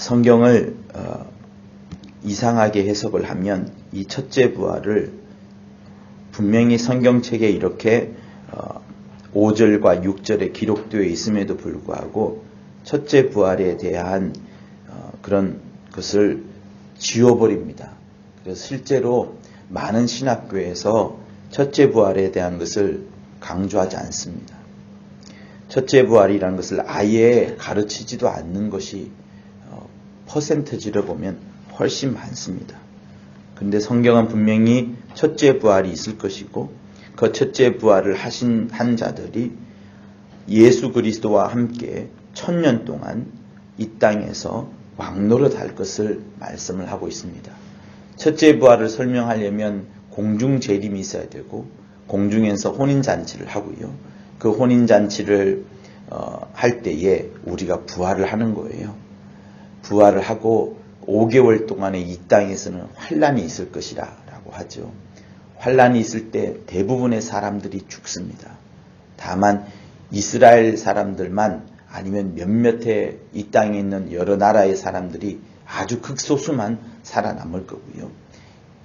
성경을 이상하게 해석을 하면 이 첫째 부활을 분명히 성경책에 이렇게 5절과 6절에 기록되어 있음에도 불구하고 첫째 부활에 대한 그런 것을 지워버립니다. 그래서 실제로 많은 신학교에서 첫째 부활에 대한 것을 강조하지 않습니다. 첫째 부활이라는 것을 아예 가르치지도 않는 것이 퍼센트지를 보면 훨씬 많습니다. 그런데 성경은 분명히 첫째 부활이 있을 것이고 그 첫째 부활을 한 자들이 예수 그리스도와 함께 1000년 동안 이 땅에서 왕노릇할 것을 말씀을 하고 있습니다. 첫째 부활을 설명하려면 공중 재림이 있어야 되고 공중에서 혼인잔치를 하고요. 그 혼인잔치를 할 때에 우리가 부활을 하는 거예요. 부활을 하고 5개월 동안에 이 땅에서는 환란이 있을 것이라 라고 하죠. 환란이 있을 때 대부분의 사람들이 죽습니다. 다만 이스라엘 사람들만 아니면 몇몇의 이 땅에 있는 여러 나라의 사람들이 아주 극소수만 살아남을 거고요.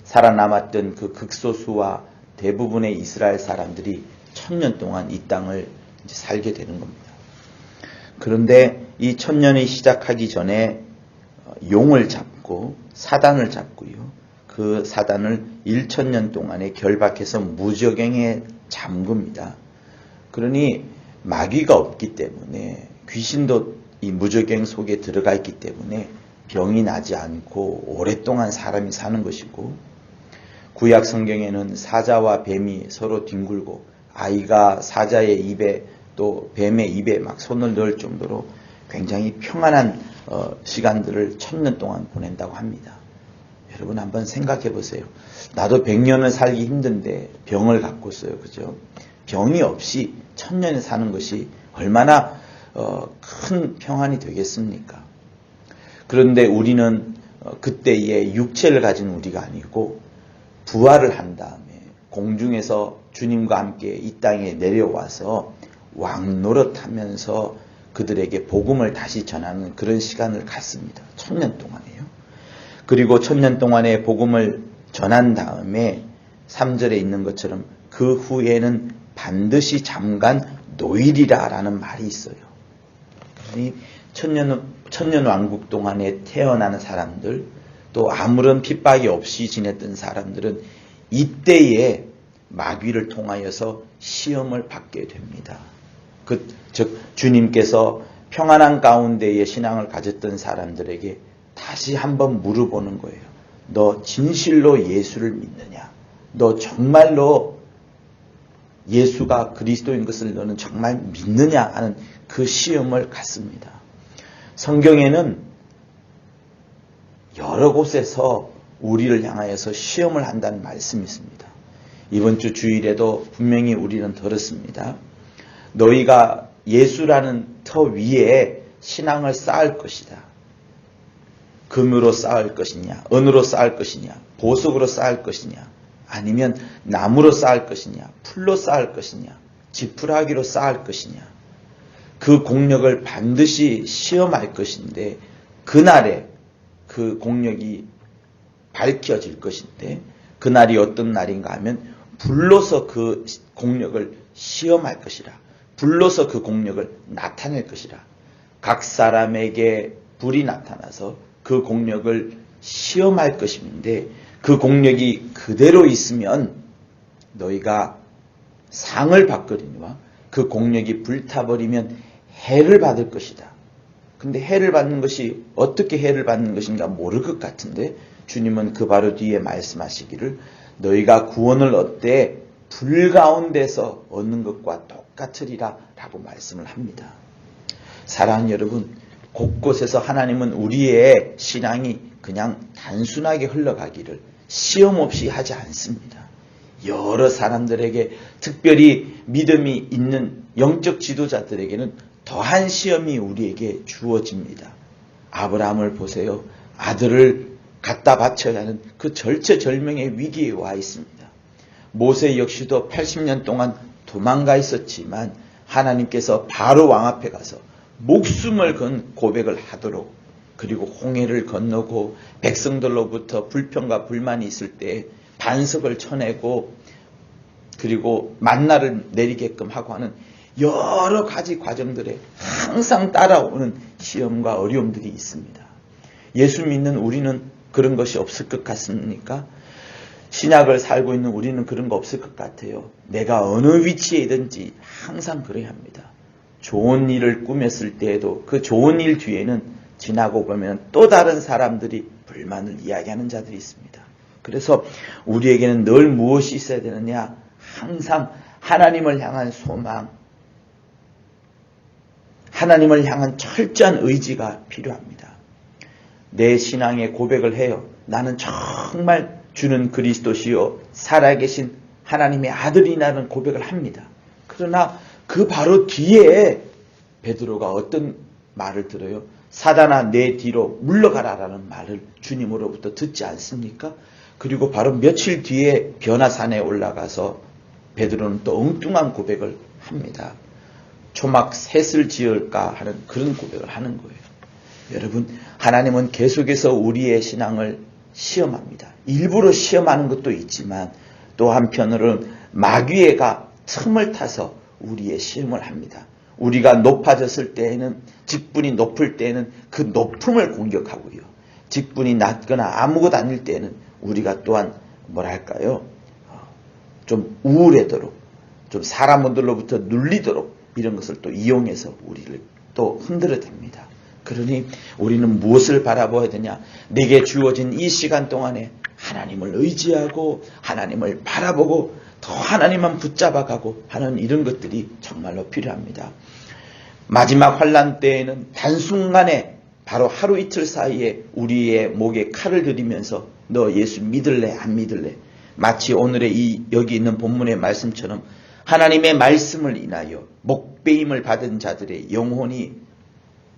살아남았던 그 극소수와 대부분의 이스라엘 사람들이 1000년 동안 이 땅을 이제 살게 되는 겁니다. 그런데 이 1000년이 시작하기 전에 용을 잡고 사단을 잡고요. 그 사단을 1000년 동안에 결박해서 무저갱에 잠굽니다. 그러니 마귀가 없기 때문에 귀신도 이 무저갱 속에 들어가 있기 때문에 병이 나지 않고 오랫동안 사람이 사는 것이고 구약 성경에는 사자와 뱀이 서로 뒹굴고 아이가 사자의 입에 또 뱀의 입에 막 손을 넣을 정도로 굉장히 평안한 시간들을 1000년 동안 보낸다고 합니다. 여러분 한번 생각해 보세요. 나도 100년을 살기 힘든데 병을 갖고서요. 그죠? 병이 없이 1000년을 사는 것이 얼마나 큰 평안이 되겠습니까? 그런데 우리는 그때의 육체를 가진 우리가 아니고 부활을 한 다음에 공중에서 주님과 함께 이 땅에 내려와서 왕노릇하면서 그들에게 복음을 다시 전하는 그런 시간을 갖습니다. 1000년 동안에요. 그리고 1000년 동안에 복음을 전한 다음에 3절에 있는 것처럼 그 후에는 반드시 잠깐 노일이라 라는 말이 있어요. 그러니 천년 왕국 동안에 태어나는 사람들 또 아무런 핍박이 없이 지냈던 사람들은 이때에 마귀를 통하여서 시험을 받게 됩니다. 즉 주님께서 평안한 가운데에 신앙을 가졌던 사람들에게 다시 한번 물어보는 거예요. 너 진실로 예수를 믿느냐? 너 정말로 예수가 그리스도인 것을 너는 정말 믿느냐 하는 그 시험을 갖습니다. 성경에는 여러 곳에서 우리를 향하여서 시험을 한다는 말씀이 있습니다. 이번 주 주일에도 분명히 우리는 들었습니다. 너희가 예수라는 터 위에 신앙을 쌓을 것이다. 금으로 쌓을 것이냐, 은으로 쌓을 것이냐, 보석으로 쌓을 것이냐, 아니면 나무로 쌓을 것이냐, 풀로 쌓을 것이냐, 지푸라기로 쌓을 것이냐. 그 공력을 반드시 시험할 것인데 그날에 그 공력이 밝혀질 것인데 그날이 어떤 날인가 하면 불로서 그 공력을 시험할 것이라. 불로서 그 공력을 나타낼 것이라. 각 사람에게 불이 나타나서 그 공력을 시험할 것인데 그 공력이 그대로 있으면 너희가 상을 받거니와 그 공력이 불타버리면 해를 받을 것이다. 근데 해를 받는 것이 어떻게 해를 받는 것인가 모를 것 같은데 주님은 그 바로 뒤에 말씀하시기를 너희가 구원을 얻되 불 가운데서 얻는 것과 똑같으리라 라고 말씀을 합니다. 사랑하는 여러분, 곳곳에서 하나님은 우리의 신앙이 그냥 단순하게 흘러가기를 시험 없이 하지 않습니다. 여러 사람들에게 특별히 믿음이 있는 영적 지도자들에게는 더한 시험이 우리에게 주어집니다. 아브라함을 보세요. 아들을 갖다 바쳐야 하는 그 절체절명의 위기에 와 있습니다. 모세 역시도 80년 동안 도망가 있었지만 하나님께서 바로 왕 앞에 가서 목숨을 건 고백을 하도록 그리고 홍해를 건너고 백성들로부터 불평과 불만이 있을 때 반석을 쳐내고 그리고 만나를 내리게끔 하고 하는 여러 가지 과정들에 항상 따라오는 시험과 어려움들이 있습니다. 예수 믿는 우리는 그런 것이 없을 것 같습니까? 신약을 살고 있는 우리는 그런 거 없을 것 같아요. 내가 어느 위치에 있든지 항상 그래야 합니다. 좋은 일을 꾸몄을 때에도 그 좋은 일 뒤에는 지나고 보면 또 다른 사람들이 불만을 이야기하는 자들이 있습니다. 그래서 우리에게는 늘 무엇이 있어야 되느냐? 항상 하나님을 향한 소망, 하나님을 향한 철저한 의지가 필요합니다. 내 신앙의 고백을 해요. 나는 정말 주는 그리스도시요 살아계신 하나님의 아들이라는 고백을 합니다. 그러나 그 바로 뒤에 베드로가 어떤 말을 들어요? 사단아 내 뒤로 물러가라라는 말을 주님으로부터 듣지 않습니까? 그리고 바로 며칠 뒤에 변화산에 올라가서 베드로는 또 엉뚱한 고백을 합니다. 초막 셋을 지을까 하는 그런 고백을 하는 거예요. 여러분, 하나님은 계속해서 우리의 신앙을 시험합니다. 일부러 시험하는 것도 있지만 또 한편으로는 마귀가 틈을 타서 우리의 시험을 합니다. 우리가 높아졌을 때에는, 직분이 높을 때에는 그 높음을 공격하고요. 직분이 낮거나 아무것도 아닐 때에는 우리가 또한 뭐랄까요? 좀 우울하도록, 좀 사람들로부터 눌리도록 이런 것을 또 이용해서 우리를 또 흔들어댑니다. 그러니 우리는 무엇을 바라봐야 되냐? 내게 주어진 이 시간 동안에 하나님을 의지하고 하나님을 바라보고 더 하나님만 붙잡아가고 하는 이런 것들이 정말로 필요합니다. 마지막 환난 때에는 단순간에 바로 하루 이틀 사이에 우리의 목에 칼을 들이면서 너 예수 믿을래 안 믿을래? 마치 오늘의 여기 있는 본문의 말씀처럼 하나님의 말씀을 인하여 목배임을 받은 자들의 영혼이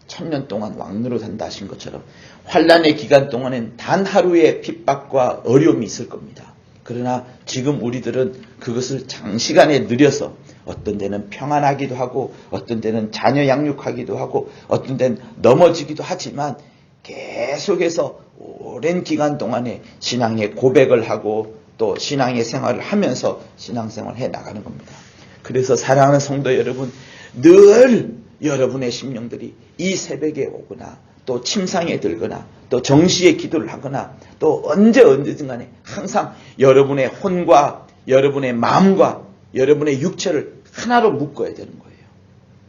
1000년 동안 왕노로 산다 하신 것처럼 환난의 기간 동안엔 단 하루의 핍박과 어려움이 있을 겁니다. 그러나 지금 우리들은 그것을 장시간에 누려서 어떤 데는 평안하기도 하고 어떤 데는 자녀 양육하기도 하고 어떤 데는 넘어지기도 하지만 계속해서 오랜 기간 동안에 신앙의 고백을 하고 또 신앙의 생활을 하면서 신앙생활을 해 나가는 겁니다. 그래서 사랑하는 성도 여러분, 늘 여러분의 심령들이 이 새벽에 오거나 또 침상에 들거나 또 정시에 기도를 하거나 또 언제든 간에 항상 여러분의 혼과 여러분의 마음과 여러분의 육체를 하나로 묶어야 되는 거예요.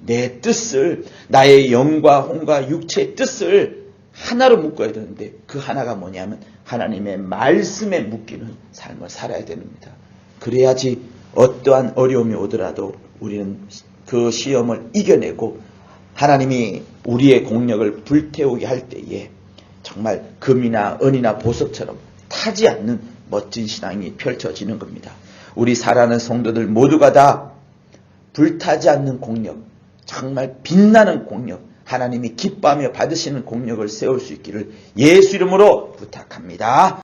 내 뜻을, 나의 영과 혼과 육체의 뜻을 하나로 묶어야 되는데 그 하나가 뭐냐면 하나님의 말씀에 묶이는 삶을 살아야 됩니다. 그래야지 어떠한 어려움이 오더라도 우리는 그 시험을 이겨내고 하나님이 우리의 공력을 불태우게 할 때에 정말 금이나 은이나 보석처럼 타지 않는 멋진 신앙이 펼쳐지는 겁니다. 우리 사랑하는 성도들 모두가 다 불타지 않는 공력, 정말 빛나는 공력, 하나님이 기뻐하며 받으시는 공력을 세울 수 있기를 예수 이름으로 부탁합니다.